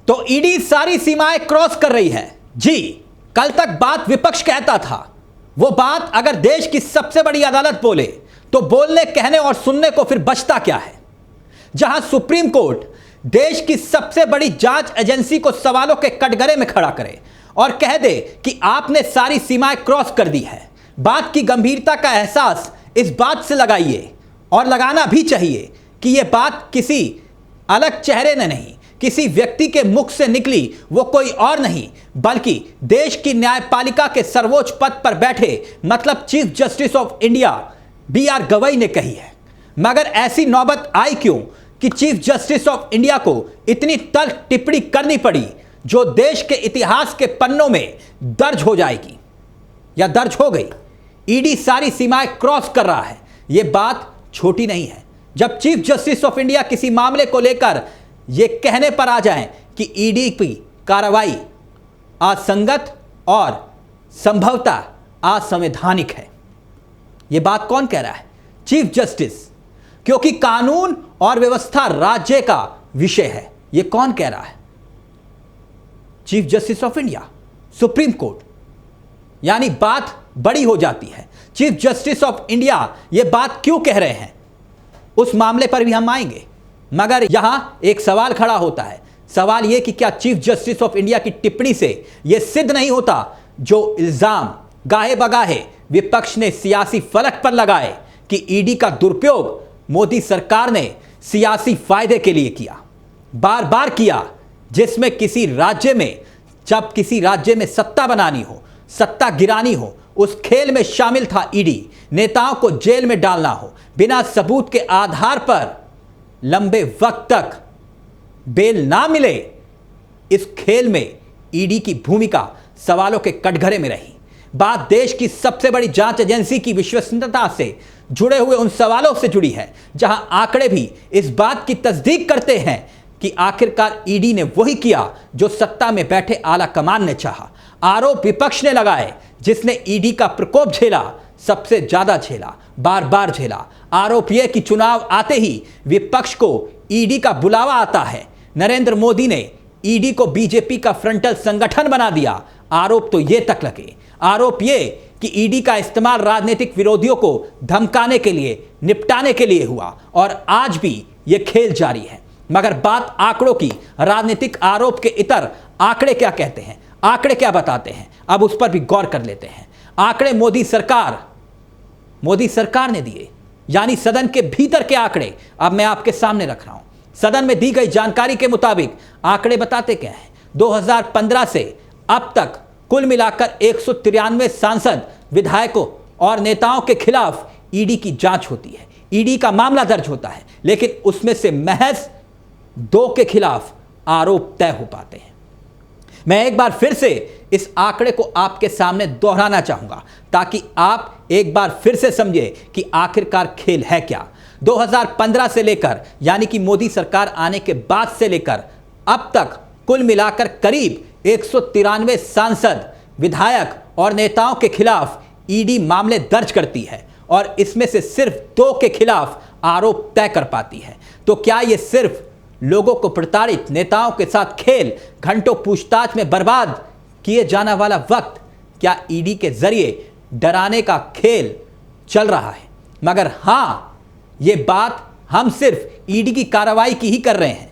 तो ईडी सारी सीमाएं क्रॉस कर रही है। जी, कल तक बात विपक्ष कहता था, वो बात अगर देश की सबसे बड़ी अदालत बोले तो बोलने, कहने और सुनने को फिर बचता क्या है। जहां सुप्रीम कोर्ट देश की सबसे बड़ी जांच एजेंसी को सवालों के कटघरे में खड़ा करे और कह दे कि आपने सारी सीमाएं क्रॉस कर दी है। बात की गंभीरता का एहसास इस बात से लगाइए, और लगाना भी चाहिए, कि यह बात किसी अलग चेहरे ने नहीं, किसी व्यक्ति के मुख से निकली, वो कोई और नहीं बल्कि देश की न्यायपालिका के सर्वोच्च पद पर बैठे, मतलब chief justice of India BR Gavai ने कही है। मगर ऐसी नौबत आई क्यों कि चीफ जस्टिस ऑफ इंडिया को इतनी तल्ख टिप्पणी करनी पड़ी, जो देश के इतिहास के पन्नों में दर्ज हो जाएगी या दर्ज हो गई। ईडी सारी सीमाएं क्रॉस कर रहा है, यह बात छोटी नहीं है। जब चीफ जस्टिस ऑफ इंडिया किसी मामले को लेकर यह कहने पर आ जाएं कि ईडी की कार्रवाई असंगत और संभवतः असंवैधानिक है, यह बात कौन कह रहा है? चीफ जस्टिस, क्योंकि कानून और व्यवस्था राज्य का विषय है। यह कौन कह रहा है? Chief justice of India, supreme court. यानी बात बड़ी हो जाती है। चीफ जस्टिस ऑफ इंडिया यह बात क्यों कह रहे हैं, उस मामले पर भी हम आएंगे। मगर यहां एक सवाल खड़ा होता है। सवाल यह कि क्या चीफ जस्टिस ऑफ इंडिया की टिप्पणी से यह सिद्ध नहीं होता जो इल्जाम गाहे बगाहे विपक्ष ने सियासी फलक पर लगाए कि ईडी का दुरुपयोग मोदी सरकार ने सियासी फायदे के लिए किया, बार बार किया, जिसमें किसी राज्य में, जब किसी राज्य में सत्ता बनानी हो, सत्ता गिरानी हो, उस खेल में शामिल था ईडी। नेताओं को जेल में डालना हो, बिना सबूत के आधार पर लंबे वक्त तक बेल ना मिले, इस खेल में ईडी की भूमिका सवालों के कटघरे में रही। बात देश की सबसे बड़ी जांच एजेंसी की विश्वसनीयता से जुड़े हुए उन सवालों से जुड़ी है, जहां आंकड़े भी इस बात की तस्दीक करते हैं कि आखिरकार ईडी ने वही किया जो सत्ता में बैठे आला कमान ने चाहा। आरोप विपक्ष ने लगाए, जिसने ईडी का प्रकोप झेला, सबसे ज्यादा झेला, बार बार झेला। आरोप यह कि चुनाव आते ही विपक्ष को ईडी का बुलावा आता है। नरेंद्र मोदी ने ईडी को बीजेपी का फ्रंटल संगठन बना दिया। आरोप तो यह तक लगे। आरोप यह कि ईडी का इस्तेमाल राजनीतिक विरोधियों को धमकाने के लिए, निपटाने के लिए हुआ, और आज भी यह खेल जारी है। मगर बात आंकड़ों की, राजनीतिक आरोप के इतर आंकड़े क्या कहते हैं, आंकड़े क्या बताते हैं, अब उस पर भी गौर कर लेते हैं। आंकड़े मोदी सरकार ने दिए, यानी सदन के भीतर के आंकड़े अब मैं आपके सामने रख रहा हूं। सदन में दी गई जानकारी के मुताबिक आंकड़े बताते क्या हैं? 2015 से अब तक कुल मिलाकर 193 सांसद, विधायकों और नेताओं के खिलाफ ईडी की जांच होती है, ईडी का मामला दर्ज होता है, लेकिन उसमें से महज 2 के खिलाफ आरोप तय हो पाते हैं। मैं एक बार फिर से इस आंकड़े को आपके सामने दोहराना चाहूंगा, ताकि आप एक बार फिर से समझे कि आखिरकार खेल है क्या। 2015 से लेकर, यानी कि मोदी सरकार आने के बाद से लेकर अब तक कुल मिलाकर करीब 193 सांसद, विधायक और नेताओं के खिलाफ ईडी मामले दर्ज करती है, और इसमें से सिर्फ 2 के खिलाफ आरोप तय कर पाती है। तो क्या यह सिर्फ लोगों को प्रताड़ित नेताओं के साथ खेल, घंटों पूछताछ में बर्बाद किए जाने वाला वक्त, क्या ईडी के जरिए डराने का खेल चल रहा है? मगर हां, यह बात हम सिर्फ ईडी की कार्रवाई की ही कर रहे हैं।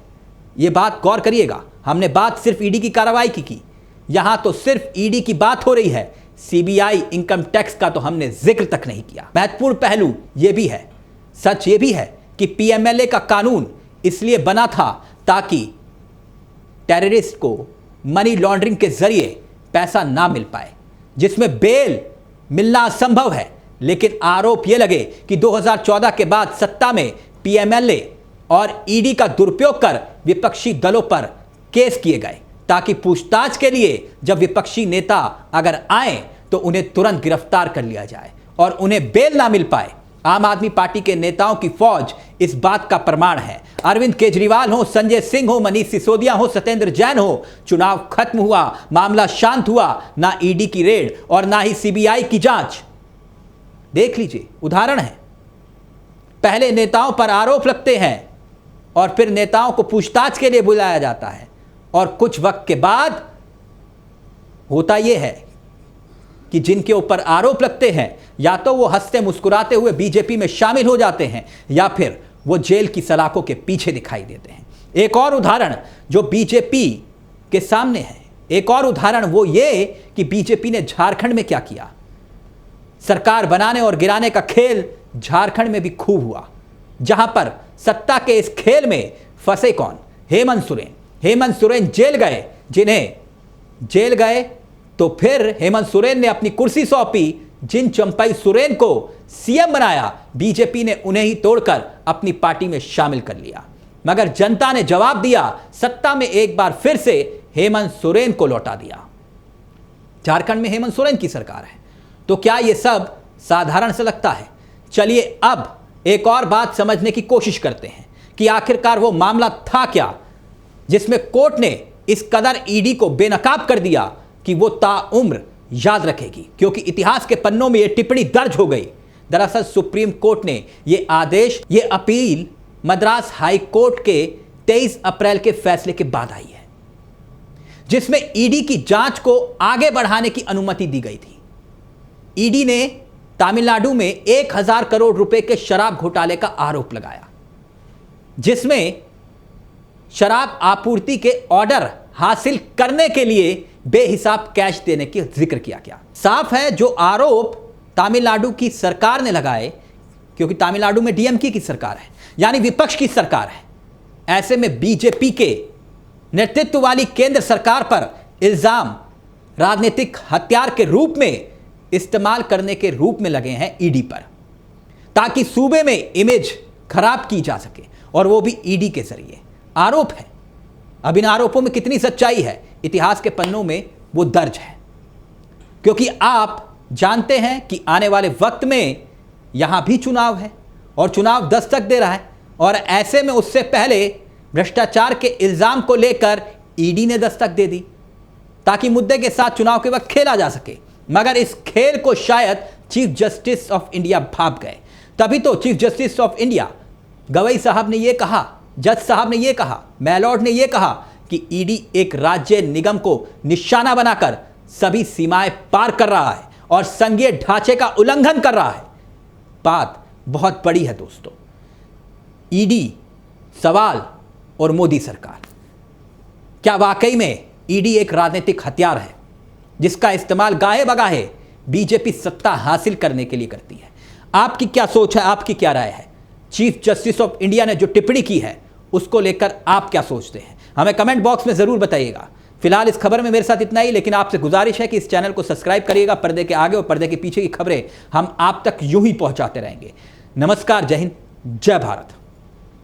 यह बात गौर करिएगा, हमने बात सिर्फ ईडी की कार्रवाई की। यहां तो सिर्फ ईडी की बात हो रही है, सीबीआई, इनकम टैक्स का तो हमने जिक्र तक नहीं किया। महत्वपूर्ण पहलू यह भी है, सच यह भी है कि पीएमएलए का कानून इसलिए बना था ताकि टेररिस्ट को मनी लॉन्ड्रिंग के जरिए पैसा ना मिल पाए, जिसमें बेल मिलना असंभव है। लेकिन आरोप यह लगे कि 2014 के बाद सत्ता में पीएमएलए और ईडी का दुरुपयोग कर विपक्षी दलों पर केस किए गए, ताकि पूछताछ के लिए जब विपक्षी नेता अगर आए तो उन्हें तुरंत गिरफ्तार कर लिया जाए और उन्हें बेल ना मिल पाए। आम आदमी पार्टी के नेताओं की फौज इस बात का प्रमाण है। अरविंद केजरीवाल हो, संजय सिंह हो, मनीष सिसोदिया हो, सत्येंद्र जैन हो, चुनाव खत्म हुआ, मामला शांत हुआ, ना ईडी की रेड और ना ही सीबीआई की जांच। देख लीजिए, उदाहरण है। पहले नेताओं पर आरोप लगते हैं और फिर नेताओं को पूछताछ के लिए बुलाया जाता है और कुछ वक्त के बाद होता यह है कि जिनके ऊपर आरोप लगते हैं या तो वो हंसते मुस्कुराते हुए बीजेपी में शामिल हो जाते हैं या फिर वो जेल की सलाखों के पीछे दिखाई देते हैं। एक और उदाहरण जो बीजेपी के सामने है, एक और उदाहरण वो ये कि बीजेपी ने झारखंड में क्या किया। सरकार बनाने और गिराने का खेल झारखंड में भी खूब हुआ, जहां पर सत्ता के इस खेल में फंसे कौन? हेमंत सोरेन। हेमंत सोरेन जेल गए, जिन्हें जेल गए तो फिर हेमंत सोरेन ने अपनी कुर्सी सौंपी, जिन चंपाई सोरेन को सीएम बनाया बीजेपी ने उन्हें ही तोड़कर अपनी पार्टी में शामिल कर लिया। मगर जनता ने जवाब दिया, सत्ता में एक बार फिर से हेमंत सोरेन को लौटा दिया। झारखंड में हेमंत सोरेन की सरकार है। तो क्या यह सब साधारण से लगता है? चलिए अब एक और बात समझने की कोशिश करते हैं कि आखिरकार वो मामला था क्या जिसमें कोर्ट ने इस कदर ईडी को बेनकाब कर दिया कि वो ताउम्र याद रखेगी, क्योंकि इतिहास के पन्नों में यह टिप्पणी दर्ज हो गई। दरअसल सुप्रीम कोर्ट ने यह आदेश, यह अपील मद्रास हाई कोर्ट के 23 अप्रैल के फैसले के बाद आई है, जिसमें ईडी की जांच को आगे बढ़ाने की अनुमति दी गई थी। ईडी ने तमिलनाडु में 1000 करोड़ रुपए के शराब घोटाले का आरोप लगाया, जिसमें शराब आपूर्ति के ऑर्डर हासिल करने के लिए बेहिसाब कैश देने की जिक्र किया गया। साफ है जो आरोप तमिलनाडु की सरकार ने लगाए, क्योंकि तमिलनाडु में डीएमके की सरकार है, यानी विपक्ष की सरकार है। ऐसे में बीजेपी के नेतृत्व वाली केंद्र सरकार पर इल्जाम राजनीतिक हथियार के रूप में इस्तेमाल करने के रूप में लगे हैं ईडी पर, ताकि सूबे में इमेज खराब की जा सके, और वो भी ईडी के जरिए। आरोप है, अब इन आरोपों में कितनी सच्चाई है इतिहास के पन्नों में वो दर्ज है, क्योंकि आप जानते हैं कि आने वाले वक्त में यहां भी चुनाव है और चुनाव दस्तक दे रहा है, और ऐसे में उससे पहले भ्रष्टाचार के इल्जाम को लेकर ईडी ने दस्तक दे दी, ताकि मुद्दे के साथ चुनाव के वक्त खेला जा सके। मगर इस खेल को शायद चीफ जस्टिस ऑफ इंडिया भाप गए। तभी तो chief justice of India Gavai साहब ने यह कहा, जज साहब ने यह कहा, मैलॉर्ड ने यह कहा कि ईडी एक राज्य निगम को निशाना बनाकर सभी सीमाएं पार कर रहा है और संघीय ढांचे का उल्लंघन कर रहा है। बात बहुत बड़ी है दोस्तों। ईडी सवाल और मोदी सरकार, क्या वाकई में ईडी एक राजनीतिक हथियार है जिसका इस्तेमाल गाहे बगाहे बीजेपी सत्ता हासिल करने के लिए करती है? आपकी क्या सोच है, आपकी क्या राय है? चीफ जस्टिस ऑफ इंडिया ने जो टिप्पणी की है उसको लेकर आप क्या सोचते हैं? हमें कमेंट बॉक्स में जरूर बताइएगा। फिलहाल इस खबर में मेरे साथ इतना ही, लेकिन आपसे गुजारिश है कि इस चैनल को सब्सक्राइब करिएगा। पर्दे के आगे और पर्दे के पीछे की खबरें हम आप तक यूं ही पहुंचाते रहेंगे। नमस्कार, जय हिंद, जय भारत।